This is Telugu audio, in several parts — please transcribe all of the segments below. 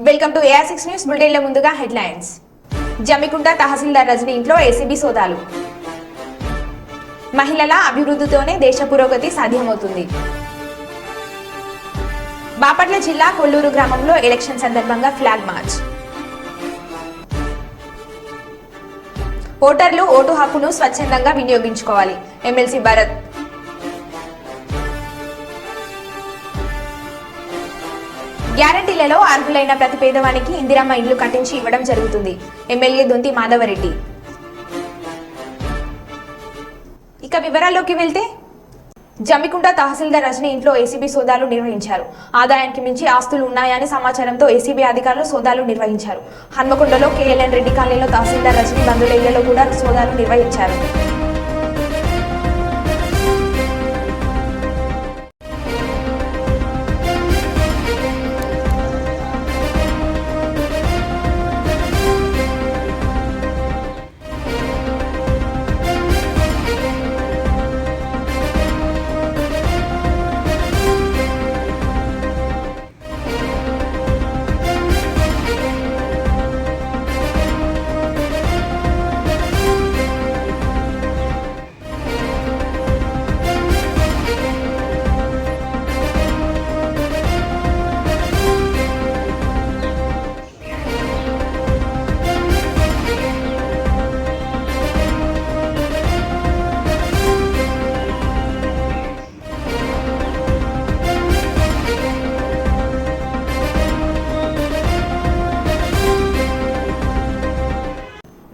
వెల్కమ్ టు AR6 న్యూస్ బులెటిన్ల ముందుగా హెడ్లైన్స్. జమ్మికుంట తహసీల్దార్ రజనీ ఇంట్లో ఏసీబీ సోదాలు. మహిళల అభివృద్ధితోనే దేశ పురోగతి సాధ్యమవుతుంది. బాపట్ల జిల్లా కొల్లూరు గ్రామంలో ఎలక్షన్ సందర్భంగా ఫ్లాగ్ మార్చ్. ఓటర్లు ఓటు హక్కును స్వచ్ఛందంగా వినియోగించుకోవాలి. ఎమ్మెల్సీ భరత్. గ్యారంటీలలో అర్హులైన ప్రతి పేదవానికి ఇందిరమ్మ ఇళ్లు కట్టించి ఇవ్వడం జరుగుతుంది. ఎమ్మెల్యే దొంతి మాధవరెడ్డి. ఇక వివరాల్లోకి వెళ్తే జమ్మికుంట తహసీల్దార్ రజనీ ఇంట్లో ఏసీబీ సోదాలు నిర్వహించారు. ఆదాయానికి మించి ఆస్తులు ఉన్నాయని సమాచారంతో ఏసీబీ అధికారులు సోదాలు నిర్వహించారు. హన్మకొండలో KLN రెడ్డి కాలనీలో తహసీల్దార్ రజనీ బంధువుల ఇళ్లలో కూడా సోదాలు నిర్వహించారు.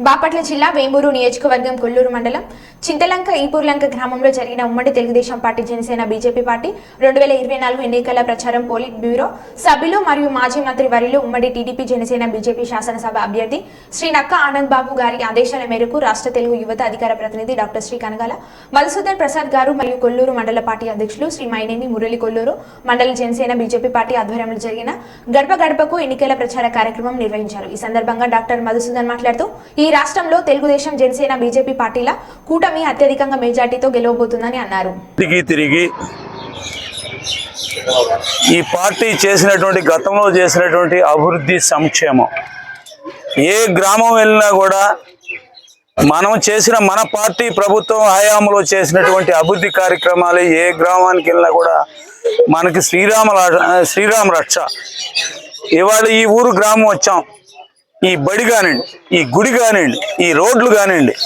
బాపట్ల జిల్లా వేమూరు నియోజకవర్గం కొల్లూరు మండలం చింతలంక ఈపూర్లంక గ్రామంలో జరిగిన ఉమ్మడి Telugu Desam party Janasena BJP party 2024 ఎన్నికల ప్రచారం పోలిట్ బ్యూరో సభ్యులు మరియు మాజీ మంత్రి వర్యులు ఉమ్మడి టీడీపీ జనసేన బీజేపీ శాసనసభ అభ్యర్థి శ్రీ నక్క ఆనంద్ బాబు గారి ఆదేశాల మేరకు రాష్ట్ర తెలుగు యువత అధికార ప్రతినిధి డాక్టర్ శ్రీ కనగాల మధుసూదన్ ప్రసాద్ గారు మరియు కొల్లూరు మండల పార్టీ అధ్యక్షులు శ్రీ మైనేని మురళి కొల్లూరు మండల జనసేన బీజేపీ పార్టీ ఆధ్వర్యంలో జరిగిన గడప గడపకు ఎన్నికల ప్రచార కార్యక్రమం నిర్వహించారు. ఈ సందర్భంగా డాక్టర్ మధుసూదన్ మాట్లాడుతూ ఈ రాష్ట్రంలో తెలుగుదేశం జనసేన బీజేపీ పార్టీల కూటమి అత్యధికంగా మెజార్టీతో గెలవబోతుందని అన్నారు. తిరిగి ఈ పార్టీ చేసినటువంటి గతంలో చేసినటువంటి అభివృద్ధి సంక్షేమం ఏ గ్రామం వెళ్ళినా కూడా మనం చేసిన మన పార్టీ ప్రభుత్వం హయాంలో చేసినటువంటి అభివృద్ధి కార్యక్రమాలు ఏ గ్రామానికి వెళ్ళినా కూడా మనకి శ్రీరామ రక్ష. ఇవాళ ఈ ఊరు గ్రామం వచ్చాం, ఈ బడి కానివ్వండి, ఈ గుడి కానివ్వండి, ఈ రోడ్లు కానివ్వండి,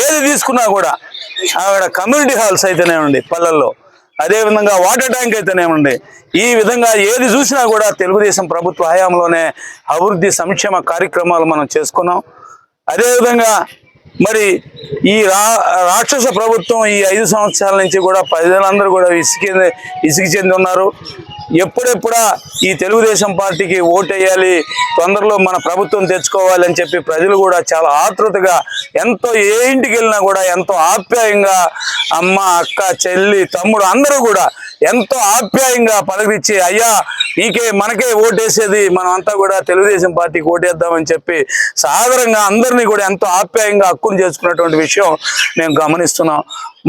ఏది తీసుకున్నా కూడా అక్కడ కమ్యూనిటీ హాల్స్ అయితేనేమండి పల్లెల్లో, అదేవిధంగా వాటర్ ట్యాంక్ అయితేనేమండి, ఈ విధంగా ఏది చూసినా కూడా తెలుగుదేశం ప్రభుత్వ హయాంలోనే అభివృద్ధి సంక్షేమ కార్యక్రమాలు మనం చేసుకున్నాం. అదేవిధంగా మరి ఈ రాక్షస ప్రభుత్వం ఈ 5 సంవత్సరాల నుంచి కూడా ప్రజలందరూ కూడా విసిగి చెంది ఉన్నారు. ఎప్పుడెప్పుడా ఈ తెలుగుదేశం పార్టీకి ఓటేయాలి, తొందరలో మన ప్రభుత్వం తెచ్చుకోవాలి అని చెప్పి ప్రజలు కూడా చాలా ఆతృతగా ఎంతో ఏ ఇంటికి వెళ్ళినా కూడా ఎంతో ఆప్యాయంగా అమ్మ, అక్క, చెల్లి, తమ్ముడు అందరూ కూడా ఎంతో ఆప్యాయంగా పలకరించి అయ్యా మనకే ఓటేసేది, మనం అంతా కూడా తెలుగుదేశం పార్టీకి ఓటేద్దామని చెప్పి సాధారణంగా అందరినీ కూడా ఎంతో ఆప్యాయంగా హక్కును చేసుకున్నటువంటి విషయం మేము గమనిస్తున్నాం.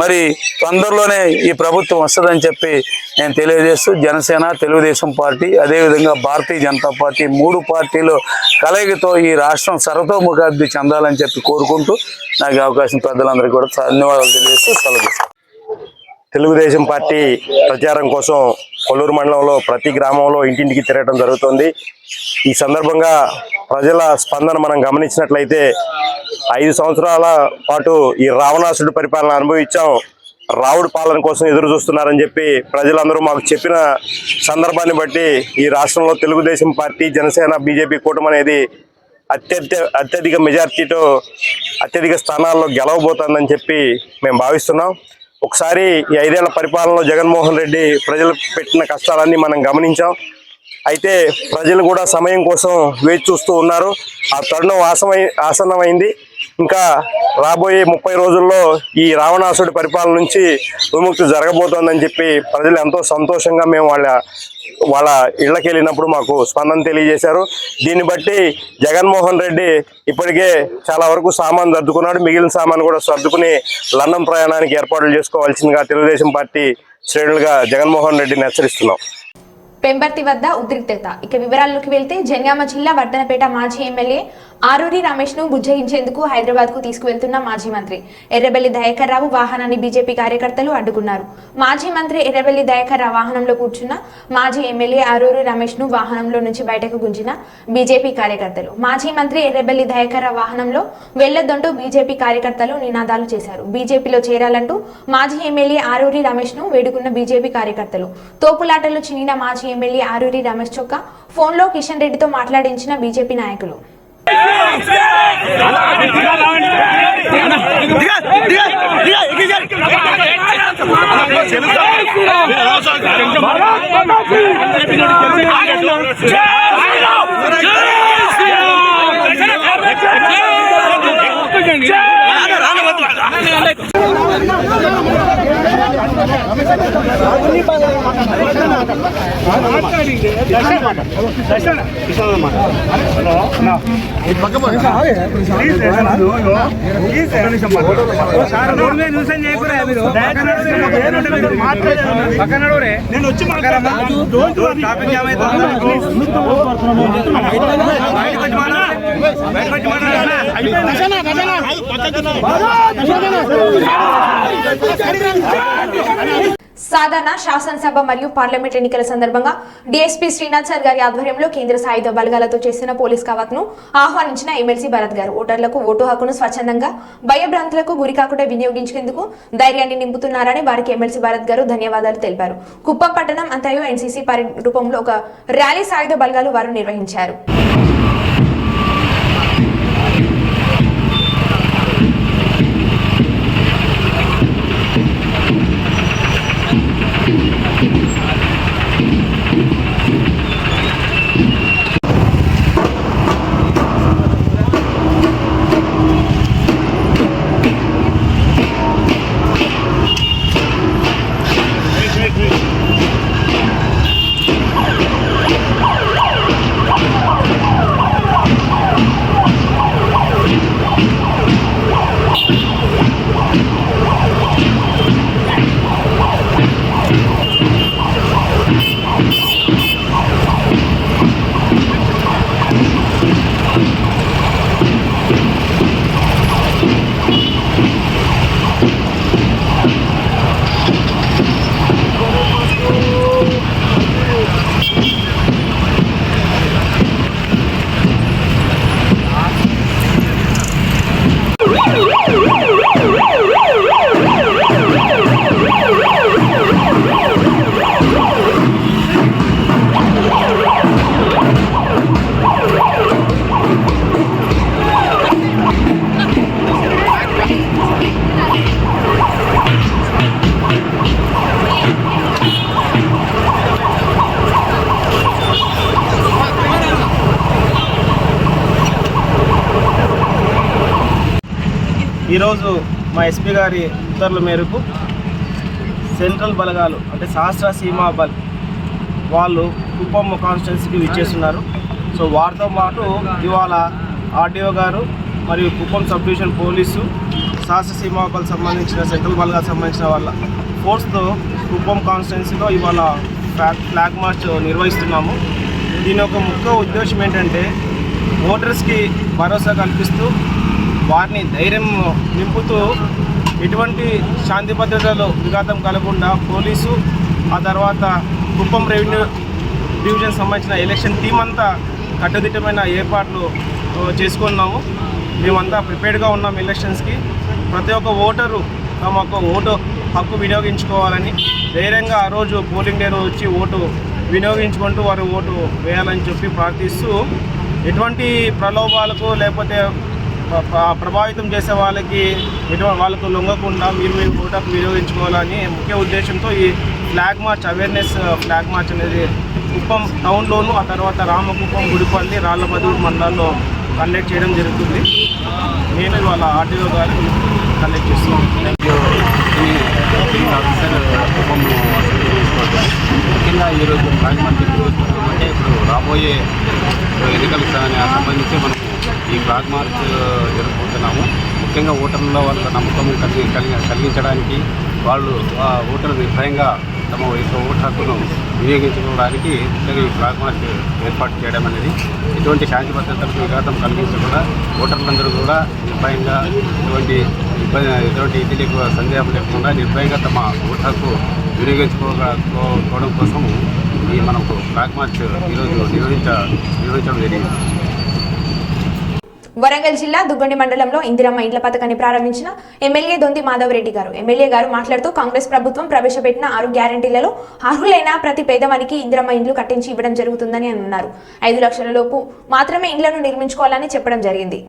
మరి తొందరలోనే ఈ ప్రభుత్వం వస్తుందని చెప్పి నేను తెలియజేస్తూ జనసేన, తెలుగుదేశం పార్టీ, అదేవిధంగా భారతీయ జనతా పార్టీ 3 పార్టీలు కలయికతో ఈ రాష్ట్రం సర్వతోముఖాభివృద్ధి చెందాలని చెప్పి కోరుకుంటూ నాకు అవకాశం పెద్దలందరికీ కూడా ధన్యవాదాలు తెలియజేస్తూ సెలవు. తెలుగుదేశం పార్టీ ప్రచారం కోసం కొల్లూరు మండలంలో ప్రతి గ్రామంలో ఇంటింటికి తిరగడం జరుగుతుంది. ఈ సందర్భంగా ప్రజల స్పందన మనం గమనించినట్లయితే 5 సంవత్సరాల పాటు ఈ రావణాసుడి పరిపాలన అనుభవించాం, రావుడి పాలన కోసం ఎదురు చూస్తున్నారని చెప్పి ప్రజలందరూ మాకు చెప్పిన సందర్భాన్ని బట్టి ఈ రాష్ట్రంలో తెలుగుదేశం పార్టీ, జనసేన, బీజేపీ కూటమి అనేది అత్యధిక మెజార్టీతో అత్యధిక స్థానాల్లో గెలవబోతుందని చెప్పి మేము భావిస్తున్నాం. ఒకసారి ఈ 5 ఏళ్ల పరిపాలనలో జగన్మోహన్ రెడ్డి ప్రజలు పెట్టిన కష్టాలన్నీ మనం గమనించాం. అయితే ప్రజలు కూడా సమయం కోసం వేచి చూస్తూ ఉన్నారు. ఆ తరుణం ఆసన్నమైంది. ఇంకా రాబోయే 30 రోజుల్లో ఈ రావణాసుడి పరిపాలన నుంచి విముక్తి జరగబోతోందని చెప్పి ప్రజలు ఎంతో సంతోషంగా మేము వాళ్ళ ఇళ్ళకి వెళ్ళినప్పుడు మాకు స్పందన తెలియజేశారు. దీన్ని బట్టి జగన్మోహన్ రెడ్డి ఇప్పటికే చాలా వరకు సామాను సర్దుకున్నాడు. మిగిలిన సామాను కూడా సర్దుకుని లండన్ ప్రయాణానికి ఏర్పాట్లు చేసుకోవాల్సిందిగా తెలుగుదేశం పార్టీ శ్రేణులుగా జగన్మోహన్ రెడ్డిని హెచ్చరిస్తున్నాం. పెంబర్తి వద్ద ఉద్రిక్తత. ఇక వివరాల్లోకి వెళ్తే జనగామ జిల్లా వర్ధనపేట మాజీ ఎమ్మెల్యే ఆరూరి రమేష్ ను బుజ్జగించేందుకు హైదరాబాద్ కు తీసుకువెళ్తున్న మాజీ మంత్రి ఎర్రబెల్లి దయాకర్ రావు వాహనాన్ని బీజేపీ కార్యకర్తలు అడ్డుకున్నారు. మాజీ మంత్రి ఎర్రబెల్లి దయాకర్ రావు వాహనంలో కూర్చున్న మాజీ ఎమ్మెల్యే ఆరూరి రమేష్ ను వాహనంలో నుంచి బయటకు గుంజిన బీజేపీ కార్యకర్తలు. మాజీ మంత్రి ఎర్రబెల్లి దయాకర్ రావు వాహనంలో వెళ్లొద్దంటూ బీజేపీ కార్యకర్తలు నినాదాలు చేశారు. బీజేపీలో చేరాలంటూ మాజీ ఎమ్మెల్యే ఆరూరి రమేష్ ను వేడుకున్న బీజేపీ కార్యకర్తలు. తోపులాటలో చిన్న మాజీ ఎమ్మెల్యే ఆరూరి రమేష్ చొక్క ఫోన్లో కిషన్ రెడ్డితో మాట్లాడించిన బీజేపీ నాయకులు. నేను వచ్చి సాధారణ శాసనసభ మరియు పార్లమెంట్ ఎన్నికల సందర్భంగా డీఎస్పీ శ్రీనాథ్ సార్ గారి ఆధ్వర్యంలో కేంద్ర సాయుధ బలగాలతో చేసిన పోలీస్ కవాత్ ను ఆహ్వానించిన ఎమ్మెల్సీ భరత్ గారు ఓటర్లకు ఓటు హక్కును స్వచ్ఛందంగా భయభ్రాంతులకు గురి కాకుండా వినియోగించేందుకు ధైర్యాన్ని నింపుతున్నారని వారికి ఎమ్మెల్సీ భరత్ గారు ధన్యవాదాలు తెలిపారు. కుప్పం పట్టణం అంతయు ఎన్సీసీ రూపంలో ఒక ర్యాలీ సాయుధ బలగాలు వారు నిర్వహించారు. ఈరోజు మా ఎస్పీ గారి ఉత్తర్వుల మేరకు సెంట్రల్ బలగాలు అంటే సహస్ర సీమా బల్ వాళ్ళు కుప్పం కాన్స్టిట్యున్సీకి విచ్చేస్తున్నారు. సో వారితో పాటు ఇవాళ ఆర్డీఓ గారు మరియు కుప్పం సబ్ డివిజన్ పోలీసు సహస్ర సీమా బల్ సంబంధించిన సెంట్రల్ బలగాలకు సంబంధించిన వాళ్ళ ఫోర్స్తో కుప్పం కాన్స్టిట్యున్సీలో ఇవాళ ఫ్లాగ్ మార్చ్ నిర్వహిస్తున్నాము. దీని యొక్క ముఖ్య ఉద్దేశం ఏంటంటే ఓటర్స్కి భరోసా కల్పిస్తూ వారిని ధైర్యం నింపుతూ ఎటువంటి శాంతి భద్రతలో విఘాతం కలగకుండా పోలీసు ఆ తర్వాత కుప్పం రెవెన్యూ డివిజన్ సంబంధించిన ఎలక్షన్ టీం అంతా కట్టుదిట్టమైన ఏర్పాట్లు చేసుకున్నాము. మేమంతా ప్రిపేర్డ్గా ఉన్నాం ఎలక్షన్స్కి. ప్రతి ఒక్క ఓటరు తమ యొక్క ఓటు హక్కు వినియోగించుకోవాలని ధైర్యంగా ఆ రోజు పోలింగ్ డే రోజు వచ్చి ఓటు వినియోగించుకుంటూ వారు ఓటు వేయాలని చెప్పి ప్రార్థిస్తూ ఎటువంటి ప్రలోభాలకు లేకపోతే ప్రభావితం చేసే వాళ్ళకు లొంగకుండా మీరు ఓటు వినియోగించుకోవాలని ముఖ్య ఉద్దేశంతో ఈ flag March awareness flag March అనేది కుప్పం టౌన్లోను ఆ తర్వాత రామకుప్పం గుడిపల్లి రాళ్లమధూరు మండలాల్లో కండక్ట్ చేయడం జరుగుతుంది. నేను ఇవాళ ఆర్టీఓ గారు కండక్ట్ చేస్తున్నాను. ముఖ్యంగా ఈరోజు ఫ్లాగ్ మార్చ్ అంటే ఇప్పుడు రాబోయే ఎన్నికలకు సంబంధించి మనం ఈ ఫ్లాగ్ మార్చ్ జరుపుకుంటున్నాము. ముఖ్యంగా ఓటర్లలో వాళ్ళ నమ్మకం కలిగించడానికి వాళ్ళు ఓటర్లు నిర్భయంగా తమ యొక్క ఓటు హక్కును వినియోగించుకోవడానికి ముఖ్యంగా ఈ ఫ్లాగ్ మార్చ్ ఏర్పాటు చేయడం అనేది ఎటువంటి శాంతి భద్రతలకు విఘాతం కలిగించకుండా ఓటర్లందరూ కూడా నిర్భయంగా ఎటువంటి ఇది లేకుండా సందేహం లేకుండా నిర్భయంగా తమ ఓటు హక్కు వినియోగించుకోవడం కోసం ఈ మనకు ఫ్లాగ్ మార్చ్ ఈరోజు నిర్వహించడం జరిగింది. వరంగల్ జిల్లా దుగ్గొండి మండలంలో ఇందిరమ్మ ఇండ్ల పథకాన్ని ప్రారంభించిన ఎమ్మెల్యే దొంతి మాధవరెడ్డి గారు. ఎమ్మెల్యే గారు మాట్లాడుతూ కాంగ్రెస్ ప్రభుత్వం ప్రవేశపెట్టిన 6 గ్యారెంటీలలో అర్హులైన ప్రతి పేదవానికి ఇందిరమ్మ ఇండ్లు కట్టించి ఇవ్వడం జరుగుతుందని అన్నారు. 5 లక్షల లోపు మాత్రమే ఇండ్లను నిర్మించుకోవాలని చెప్పడం జరిగింది.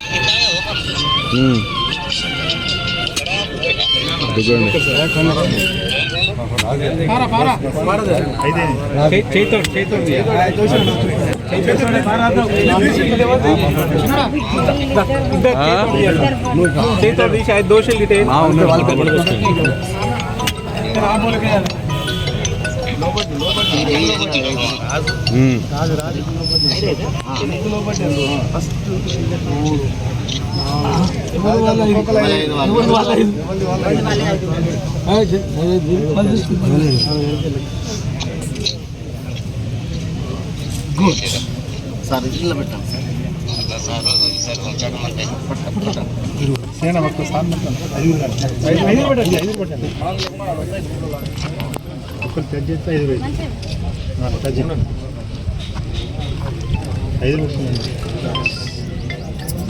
సార్ ఇట్లా పెట్టాం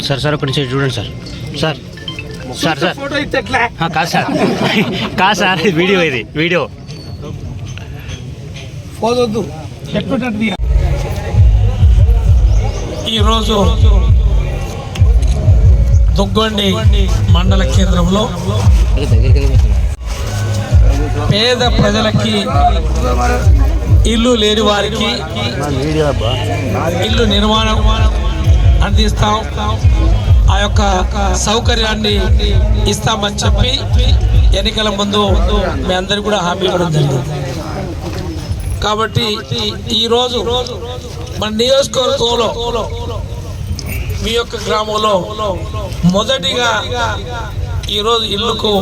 సార్ సార్ ఒక నిమిషం చూడండి సార్ సార్ సార్ సార్ కాదు సార్ కాదు సార్ వీడియో ఇది వీడియో ఈరోజు దుగ్గొండి మండల కేంద్రంలో పేద ప్రజలకి ఇల్లు లేని వారికి ఇల్లు నిర్మాణం అందిస్తాం, ఆ యొక్క సౌకర్యాన్ని ఇస్తామని చెప్పి ఎన్నికల ముందు మీ అందరికీ కూడా హామీ ఇవ్వడం జరిగింది. కాబట్టి ఈరోజు మన నియోజకవర్గంలో మీ యొక్క గ్రామంలో మొదటిగా ఈరోజు ఇల్లుకు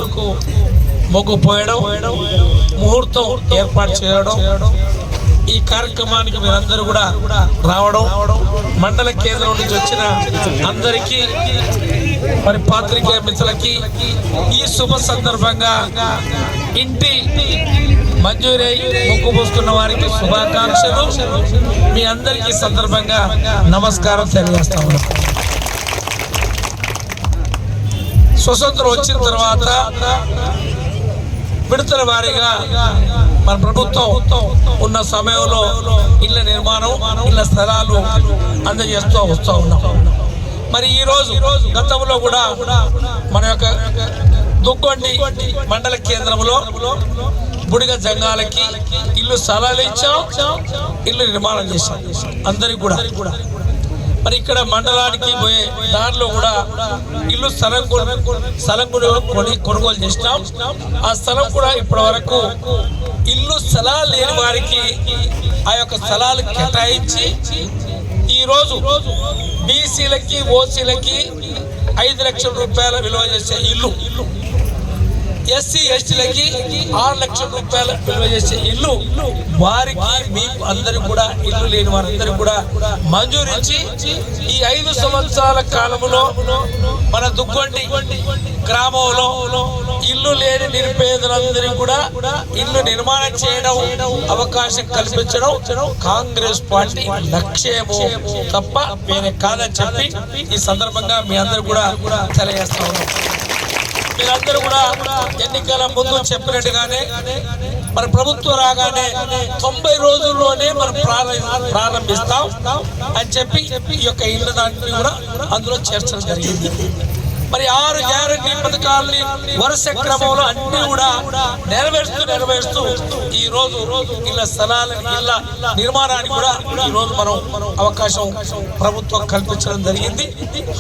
మొగ్గు పోయడం, ముహూర్తం ఏర్పాటు చేయడం, ఈ కార్యక్రమానికి మీరందరూ కూడా రావడం, మండల కేంద్రం నుంచి వచ్చిన అందరికీ మరి పాత్రికేయ మిత్రులకి ఈ శుభ సందర్భంగా ఇంటి మంజూరై మొక్కు పోసుకున్న వారికి శుభాకాంక్షలు. మీ అందరికీ సందర్భంగా నమస్కారం తెలియజేస్తా ఉన్నాం. స్వతంత్రం వచ్చిన తర్వాత విడతల వారీగా మన ప్రభుత్వం ఉన్న సమయంలో ఇళ్ల నిర్మాణం, ఇళ్ల స్థలాలు అందజేస్తూ వస్తూ ఉన్నాం. మరి ఈ రోజు గతంలో కూడా మన యొక్క దుగ్గొండి మండల కేంద్రంలో బుడిగ జంగాలకి ఇల్లు స్థలాలు ఇచ్చాం, ఇల్లు నిర్మాణం చేశాం అందరికి కూడా. మరి ఇక్కడ మండలానికి పోయే దారిలో కూడా ఇల్లు స్థలం కొనుగోలు చేసినాం. ఆ స్థలం కూడా ఇప్పటి వరకు ఇల్లు స్థలాలు లేని వారికి ఆ యొక్క స్థలాలు కేటాయించి ఈరోజు బీసీలకి ఓసీలకి 5 లక్షల రూపాయల విలువ చేసే ఇల్లు, ఎస్సీ ఎస్టీలకి 6 లక్షల రూపాయల విలువ చేసే ఇల్లు వారికి మీకు అందరికి కూడా ఇల్లు లేని వారందరికీ కూడా మంజూరించి ఈ 5 సంవత్సరాల కాలంలో మన దుగ్గొండి గ్రామంలో ఇల్లు లేని నిరుపేదలందరికీ కూడా ఇల్లు నిర్మాణం చేయడం, అవకాశం కల్పించడం కాంగ్రెస్ పార్టీ లక్ష్యము తప్ప వేరే కాదని చెప్పి ఈ సందర్భంగా మీ అందరూ కూడా తెలియజేస్తా ఉన్నాం. మీరందరూ కూడా ఎన్నికల ముందు చెప్పినట్టుగానే మన ప్రభుత్వం రాగానే 90 రోజుల్లోనే మనం ప్రారంభిస్తాం అని చెప్పి ఈ యొక్క ఇళ్ళ దాన్ని కూడా అందులో చేర్చడం జరిగింది. మరి 6 గ్యారెంటీ పథకాలని వరుస క్రమంలో అన్ని కూడా నెరవేరుస్తూ ఈ రోజు ఇళ్ళ స్థలాల ఇళ్ళ నిర్మాణానికి కూడా ఈ రోజు మనం అవకాశం ప్రభుత్వం కల్పించడం జరిగింది.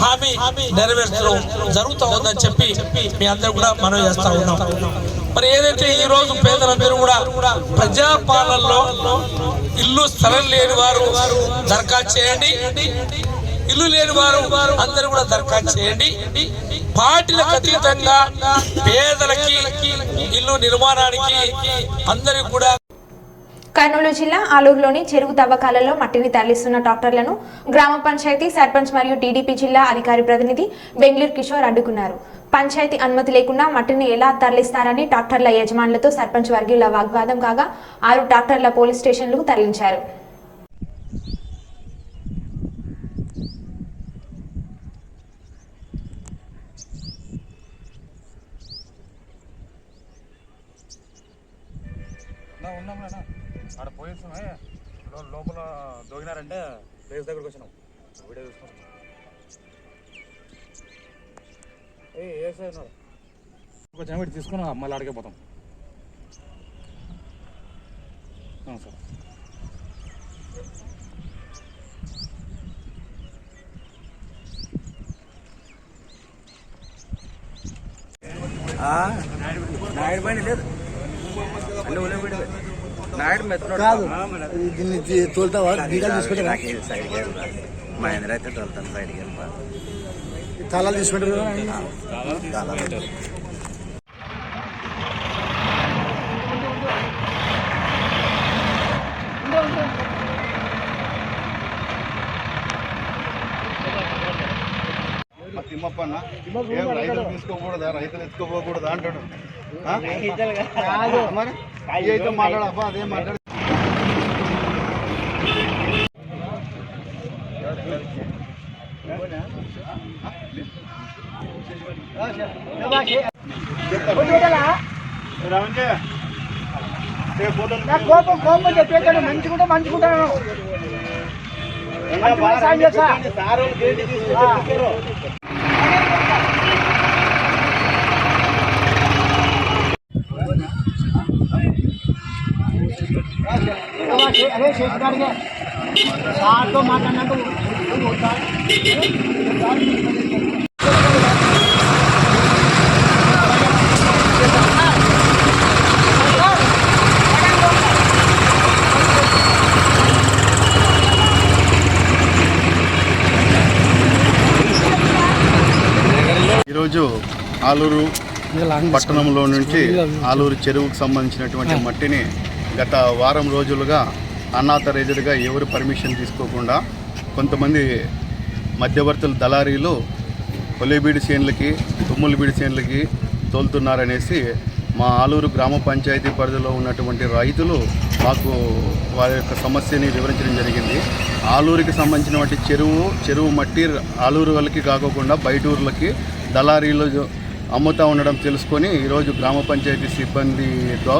హామీ నెరవేర్చడం జరుగుతూ ఉందని చెప్పి మీ అందరూ కూడా మనం చేస్తా ఉన్నాం. మరి ఏదైతే ఈ రోజు పేదలందరూ కూడా ప్రజాపాలనలో ఇల్లు స్థలం లేని వారు దరఖాస్తు చేయండి, ఇల్లు లేని వారు అందరూ కూడా దరఖాస్తు చేయండి. పార్టీలకు అతీతంగా పేదలకి ఇల్లు నిర్మాణానికి అందరికి కూడా కర్నూలు జిల్లా ఆలూరులోని చెరువు తవ్వకాలలో మట్టిని తరలిస్తున్న ట్రాక్టర్లను గ్రామ పంచాయతీ సర్పంచ్ మరియు టీడీపీ జిల్లా అధికారి ప్రతినిధి బెంగళూరు కిషోర్ అడ్డుకున్నారు. పంచాయతీ అనుమతి లేకుండా మట్టిని ఎలా తరలిస్తారని ట్రాక్టర్ల యజమానులతో సర్పంచ్ వర్గీయుల వాగ్వాదం కాగా 6 ట్రాక్టర్ల పోలీస్ స్టేషన్లకు తరలించారు. ఆడ పోయేస్తామే లోపల దోగినారంటే ప్లేస్ దగ్గరకు వచ్చినాం వీడియో చూసుకున్నాం. ఏ సార్ కొంచెం వీటి తీసుకున్నాం మళ్ళీ అడిగే పోతాం సార్. నాయుడు బండి లేదు నాయుడు మెత్తడు దీన్ని తోలుతావా బీగాలు తీసుకుంటా మహేంద్ర అయితే తోలుతాను బయటికి తాళాలు తీసుకుంటారు. తిమ్మప్పన్న రైతులు తీసుకోకూడదా రైతులు ఎత్తుకోపోకూడదా అంటాడు. మరి అయితే మాట్లాడబ్బా అదే మాట్లాడు. కోపం చెప్పేటాడు మంచుకుంటాను అదే చేసినాడిగా సార్తో మాట్లాడినాక ఈరోజు ఆలూరు పట్టణంలో నుంచి ఆలూరు చెరువుకు సంబంధించినటువంటి మట్టిని గత వారం రోజులుగా అన్నాథరైజ్డ్గా ఎవరు పర్మిషన్ తీసుకోకుండా కొంతమంది మధ్యవర్తుల దళారీలు కొల్లేబీడి చేనులకి తుమ్ములబీడి చేనులకి తోలుతున్నారనేసి మా ఆలూరు గ్రామ పంచాయతీ పరిధిలో ఉన్నటువంటి రైతులు మాకు వారి యొక్క సమస్యని వివరించడం జరిగింది. ఆలూరుకి సంబంధించినటువంటి చెరువు మట్టి ఆలూరు వాళ్ళకి కాకుండా బయట ఊర్లకి దళారీలు అమ్ముతూ ఉండడం తెలుసుకొని ఈరోజు గ్రామ పంచాయతీ సిబ్బందితో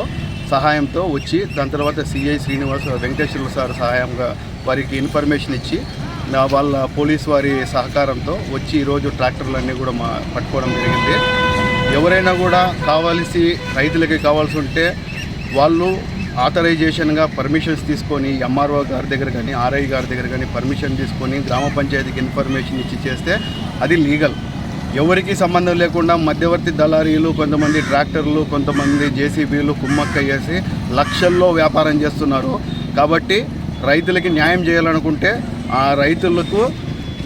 సహాయంతో వచ్చి దాని తర్వాత సిఐ శ్రీనివాస్ వెంకటేశ్వర్లు సార్ సహాయంగా వారికి ఇన్ఫర్మేషన్ ఇచ్చి వాళ్ళ పోలీస్ వారి సహకారంతో వచ్చి ఈరోజు ట్రాక్టర్లన్నీ కూడా పట్టుకోవడం జరిగింది. ఎవరైనా కూడా రైతులకి కావాల్సి ఉంటే వాళ్ళు ఆథరైజేషన్గా పర్మిషన్స్ తీసుకొని ఎంఆర్ఓ గారి దగ్గర కానీ ఆర్ఐ గారి దగ్గర కానీ పర్మిషన్ తీసుకొని గ్రామ పంచాయతీకి ఇన్ఫర్మేషన్ ఇచ్చి చేస్తే అది లీగల్. ఎవరికి సంబంధం లేకుండా మధ్యవర్తి దళారీలు కొంతమంది ట్రాక్టర్లు కొంతమంది జేసీబీలు కుమ్మక్క వేసి లక్షల్లో వ్యాపారం చేస్తున్నారు. కాబట్టి రైతులకి న్యాయం చేయాలనుకుంటే ఆ రైతులకు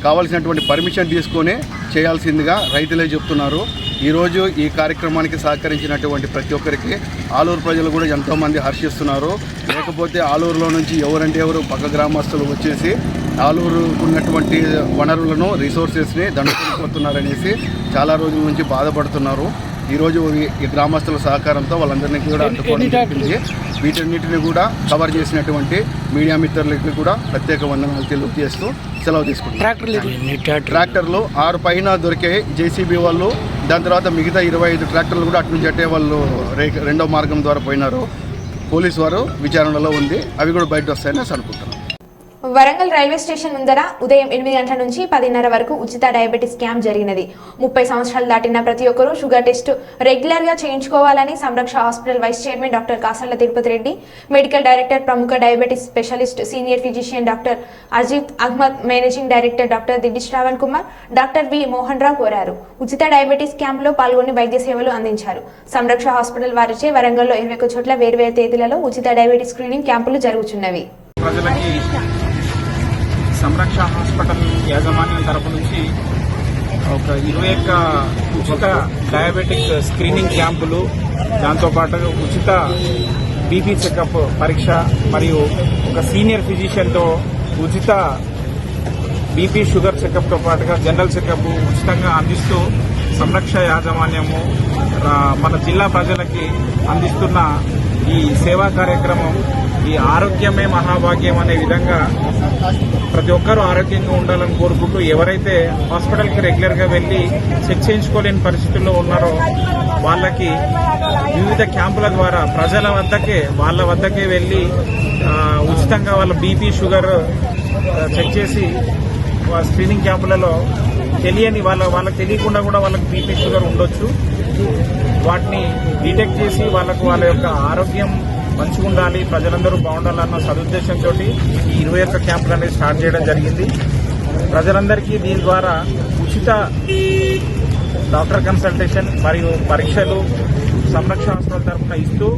కావాల్సినటువంటి పర్మిషన్ తీసుకొని చేయాల్సిందిగా రైతులే చెప్తున్నారు. ఈరోజు ఈ కార్యక్రమానికి సహకరించినటువంటి ప్రతి ఒక్కరికి ఆలూరు ప్రజలు కూడా ఎంతోమంది హర్షిస్తున్నారు. లేకపోతే ఆలూరులో నుంచి ఎవరు పక్క గ్రామస్తులు వచ్చేసి ఆలూరు ఉన్నటువంటి వనరులను రిసోర్సెస్ని దండుకుపోతున్నారనేసి చాలా రోజుల నుంచి బాధపడుతున్నారు. ఈరోజు ఈ గ్రామస్తుల సహకారంతో వాళ్ళందరినీ కూడా అడ్డుకోవడం జరిగింది. వీటన్నిటిని కూడా కవర్ చేసినటువంటి మీడియా మిత్రులకి కూడా ప్రత్యేక వందనాలు తెలియజేస్తూ సెలవు తీసుకుంటారు. ట్రాక్టర్లు 6 పైన దొరికాయి జేసీబీ వాళ్ళు. దాని తర్వాత మిగతా 25 ట్రాక్టర్లు కూడా అటు నుంచి అట్టే వాళ్ళు రెండో మార్గం ద్వారా పోయినారు. పోలీసు వారు విచారణలో ఉంది. అవి కూడా బయట వస్తాయని అనుకుంటున్నాను. వరంగల్ రైల్వే స్టేషన్ ముందర ఉదయం 8 గంటల నుంచి 10:30 వరకు ఉచిత డయాబెటిస్ క్యాంప్ జరిగినది. 30 సంవత్సరాలు దాటిన ప్రతి ఒక్కరూ షుగర్ టెస్ట్ రెగ్యులర్ గా చేయించుకోవాలని Samraksha hospital vice chairman doctor Kasarla Tirupathi Reddy, medical director ప్రముఖ diabetes specialist senior physician doctor Ajith Ahmed, managing director doctor Diddi Shravan Kumar, doctor V Mohan Rao కోరారు. ఉచిత డయాబెటిస్ క్యాంపులో పాల్గొని వైద్య సేవలు అందించారు. సంరక్ష హాస్పిటల్ వారిచే వరంగల్లో 21 చోట్ల వేర్వేరు తేదీలలో ఉచిత డయాబెటిస్ స్క్రీనింగ్ క్యాంపులు జరుగుతున్నవి. సంరక్ష హాస్పిటల్ యాజమాన్యం తరపు నుంచి ఒక 21 ఉచిత డయాబెటిక్ స్క్రీనింగ్ క్యాంపులు, దాంతోపాటు ఉచిత బీపీ చెకప్ పరీక్ష మరియు ఒక సీనియర్ ఫిజిషియన్తో ఉచిత బీపీ షుగర్ చెకప్తో పాటుగా జనరల్ చెకప్ ఉచితంగా అందిస్తూ సంరక్ష యాజమాన్యము మన జిల్లా ప్రజలకి అందిస్తున్న ఈ సేవా కార్యక్రమం ఈ ఆరోగ్యమే మహాభాగ్యం అనే విధంగా ప్రతి ఒక్కరూ ఆరోగ్యంగా ఉండాలని కోరుకుంటూ ఎవరైతే హాస్పిటల్కి రెగ్యులర్గా వెళ్లి చెక్ చేయించుకోలేని పరిస్థితుల్లో ఉన్నారో వాళ్ళకి వివిధ క్యాంపుల ద్వారా ప్రజల వద్దకే వాళ్ళ వద్దకే వెళ్లి ఉచితంగా వాళ్ళ బీపీ షుగర్ చెక్ చేసి స్క్రీనింగ్ క్యాంపులలో తెలియని వాళ్ళకి తెలియకుండా కూడా వాళ్ళకి బీపీ షుగర్ ఉండొచ్చు. వాటిని డిటెక్ట్ చేసి వాళ్ళకు వాళ్ళ యొక్క ఆరోగ్యం మంచిగా ఉండాలి, ప్రజలందరూ బాగుండాలన్న సదుద్దేశంతో ఈ 21 క్యాంపులు అనేది స్టార్ట్ చేయడం జరిగింది. ప్రజలందరికీ దీని ద్వారా ఉచిత డాక్టర్ కన్సల్టేషన్ మరియు పరీక్షలు సంరక్షణ హాస్పిటల్ తరఫున ఇస్తూ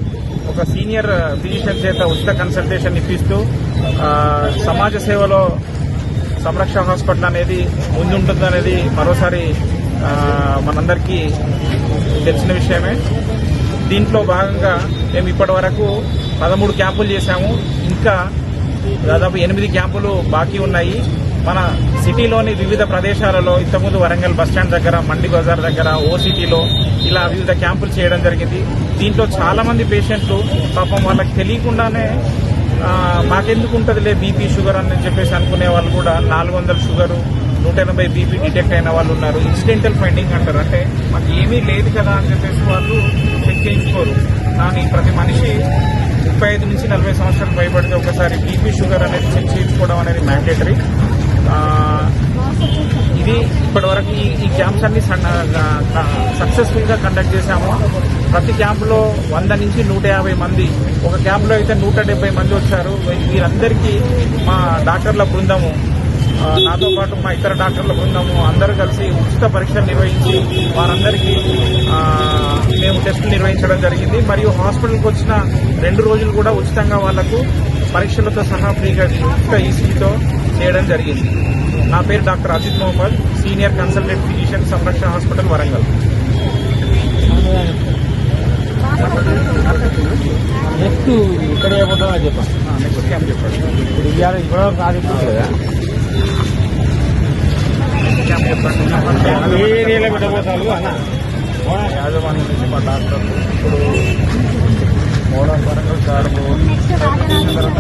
ఒక సీనియర్ ఫిజిషియన్ చేత ఉచిత కన్సల్టేషన్ ఇప్పిస్తూ సమాజ సేవలో సంరక్షణ హాస్పిటల్ అనేది ముందుంటుందనేది మరోసారి మనందరికీ తెలిసిన విషయమే. దీంట్లో భాగంగా మేము ఇప్పటి వరకు 13 క్యాంపులు చేశాము. ఇంకా దాదాపు 8 క్యాంపులు బాకీ ఉన్నాయి. మన సిటీలోని వివిధ ప్రదేశాలలో ఇంతకుముందు వరంగల్ బస్టాండ్ దగ్గర, మండి బజార్ దగ్గర, ఓసిటీలో ఇలా వివిధ క్యాంపులు చేయడం జరిగింది. దీంట్లో చాలా మంది పేషెంట్లు పాపం వాళ్ళకి తెలియకుండానే మాకెందుకు ఉంటుందిలే బీపీ షుగర్ అని చెప్పేసి అనుకునే వాళ్ళు కూడా 400 షుగరు 180 బీపీ డిటెక్ట్ అయిన వాళ్ళు ఉన్నారు. ఇన్సిడెంటల్ ఫైండింగ్ అంటారు, అంటే మాకు ఏమీ లేదు కదా అని చెప్పేసి వాళ్ళు చెక్ చేయించుకోరు. కానీ ప్రతి మనిషి 35 నుంచి 40 సంవత్సరాలు భయపడితే ఒకసారి బీపీ షుగర్ అనేది చెక్ చేయించుకోవడం అనేది మ్యాండేటరీ. ఇది ఇప్పటివరకు ఈ క్యాంప్స్ అన్ని సక్సెస్ఫుల్ గా కండక్ట్ చేశాము. ప్రతి క్యాంపులో 100 నుంచి 150 మంది, ఒక క్యాంపులో అయితే 170 మంది వచ్చారు. వీరందరికీ మా డాక్టర్ల బృందము, నాతో పాటు మా ఇతర డాక్టర్ల బృందము అందరూ కలిసి ఉచిత పరీక్షలు నిర్వహించి వారందరికీ మేము టెస్టులు నిర్వహించడం జరిగింది. మరియు హాస్పిటల్కి వచ్చిన 2 రోజులు కూడా ఉచితంగా వాళ్లకు పరీక్షలతో సహా ఫ్రీగా ఉచిత ఈసీతో చేయడం జరిగింది. నా పేరు doctor Ajith Mohammed, senior consultant physician, Samrakshana hospital, Warangal. Next ఇక్కడ ఏమవుతుందో అది చెప్పండి. నెక్స్ట్ క్యాంప్ చెప్పండి. ఇప్పటివరకు సాధించారు కదా, క్యాంప్ చెప్పండి. ఏ ఏరియాలో పెట్టబోతారు అన్న యాజమాన్యం నుంచి మా డాక్టర్లు ఇప్పుడు వరంగల్ సార్ తర్వాత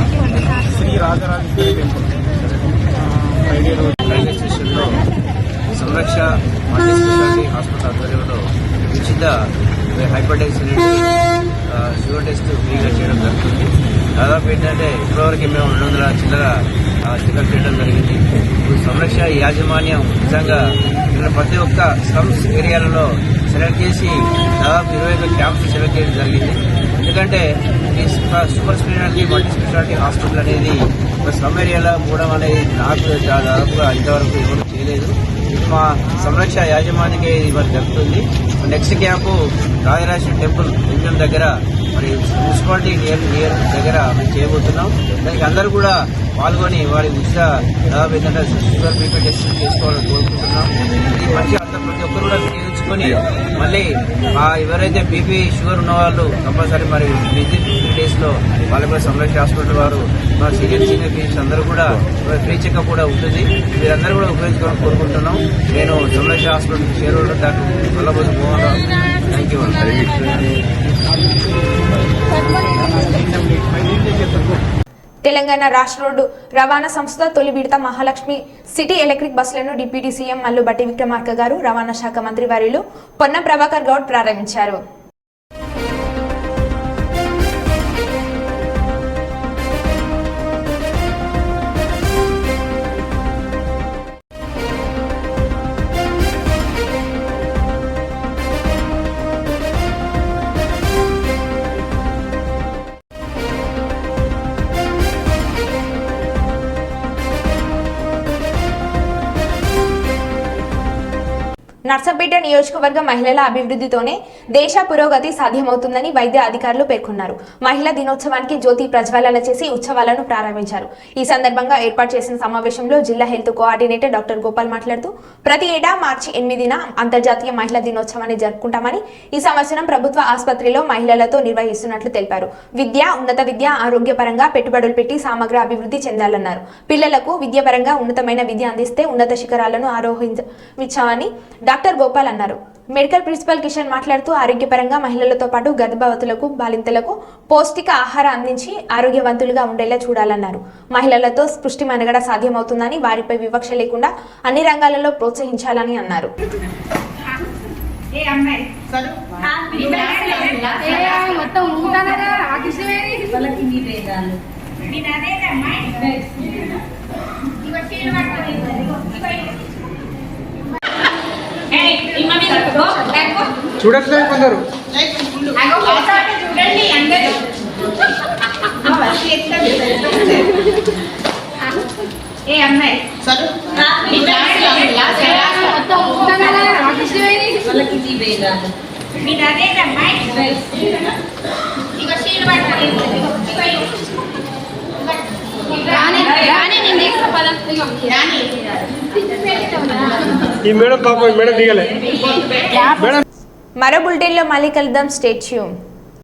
శ్రీ రాజరాజేశ్వరి టెంపుల్ ఫ్రైడే రోజు రైల్వే స్టేషన్లో సంరక్ష మల్టీ స్పెషాలిటీ హాస్పిటల్ ఆధ్వర్యంలో ఉచిత హైపర్ టెన్షన్ షుగర్ టెస్ట్ ఫ్రీగా చేయడం జరుగుతుంది. దాదాపు ఏంటంటే ఇప్పటివరకు మేము 200 చిల్లర చెకప్ చేయడం జరిగింది. ఇప్పుడు సంరక్ష యాజమాన్యం నిజంగా ఇక్కడ ప్రతి ఒక్క స్లమ్స్ ఏరియాలలో సెలెక్ట్ చేసి దాదాపు 21 క్యాంప్స్ సెలెక్ట్ చేయడం జరిగింది. ఎందుకంటే ఈ super speciality multi speciality hospital అనేది ఒక స్లమ్ ఏరియాలో పోవడం అనేది నాకు దాదాపుగా ఇంతవరకు ఎవరు చేయలేదు. మా సంరక్ష యాజమాన్యకే ఇది జరుగుతుంది. Next camp Rajarajeshwari temple MM దగ్గర మరి మున్సిపాలిటీ నియర్ దగ్గర మేము చేయబోతున్నాం. దానికి అందరూ కూడా పాల్గొని వారి ఉచిత దాదాపు ఏంటంటే షుగర్ బీపీ టెస్ట్ చేసుకోవాలని కోరుకుంటున్నాం. ఇది మంచిగా ప్రతి ఒక్కరు కూడా వినియోగించుకొని మళ్ళీ ఎవరైతే బీపీ షుగర్ ఉన్న వాళ్ళు కంపల్సరీ మరి విజిట్ 3 days లో వాళ్ళకి కూడా సంరక్షణ హాస్పిటల్ వారు మా సీనియర్ ఫిజిషియన్స్ అందరూ కూడా ఫ్రీ చెకప్ కూడా ఉంటుంది. మీరందరూ కూడా ఉపయోగించుకోవాలని కోరుకుంటున్నాం. నేను Samrakshana hospital share holder doctor Vallabhoju Mohan Rao. Thank you. Telangana రాష్ట్ర రోడ్డు రవాణా సంస్థ తొలి విడత మహాలక్ష్మి సిటీ ఎలక్ట్రిక్ బస్సులను డిప్యూటీ సీఎం మల్లు బట్టి విక్రమార్క గారు, రవాణా శాఖ మంత్రి వర్యులు పొన్నం ప్రభాకర్ గౌడ్ ప్రారంభించారు. నర్సంపేట నియోజకవర్గ మహిళల అభివృద్ధితోనే దేశ పురోగతి సాధ్యమవుతుందని వైద్య అధికారులు పేర్కొన్నారు. మహిళా దినోత్సవానికి జ్యోతి ప్రజ్వలన చేసి ఉత్సవాలను ప్రారంభించారు. ఈ సందర్భంగా ఏర్పాటు చేసిన సమావేశంలో జిల్లా హెల్త్ కోఆర్డినేటర్ డాక్టర్ గోపాల్ మాట్లాడుతూ ప్రతి ఏటా మార్చి 8న అంతర్జాతీయ మహిళా దినోత్సవాన్ని జరుపుకుంటామని, ఈ సంవత్సరం ప్రభుత్వ ఆసుపత్రిలో మహిళలతో నిర్వహిస్తున్నట్లు తెలిపారు. విద్య, ఉన్నత విద్య, ఆరోగ్యపరంగా పెట్టుబడులు పెట్టి సమగ్ర అభివృద్ధి చెందాలన్నారు. పిల్లలకు విద్యాపరంగా ఉన్నతమైన విద్య అందిస్తే ఉన్నత శిఖరాలను ఆరోహించవచ్చని డాక్టర్ గోపాల్ అన్నారు. మెడికల్ ప్రిన్సిపల్ కిషన్ మాట్లాడుతూ ఆరోగ్యపరంగా మహిళలతో పాటు గర్భవతులకు, బాలింతలకు పౌష్టిక ఆహారం అందించి ఆరోగ్యవంతులుగా ఉండేలా చూడాలన్నారు. మహిళలతో పుష్టి మనగడ సాధ్యమవుతుందని, వారిపై వివక్ష లేకుండా అన్ని రంగాలలో ప్రోత్సహించాలని అన్నారు. చూడట్లేదు కొందరు. చూడండి అందరూ ఏ అమ్మాయి మీరు అదేదమ్మా ఇక చీలు పట్టాలి. మరో బులెటిన్లో మళ్ళీ కలుద్దాం. Stay tune.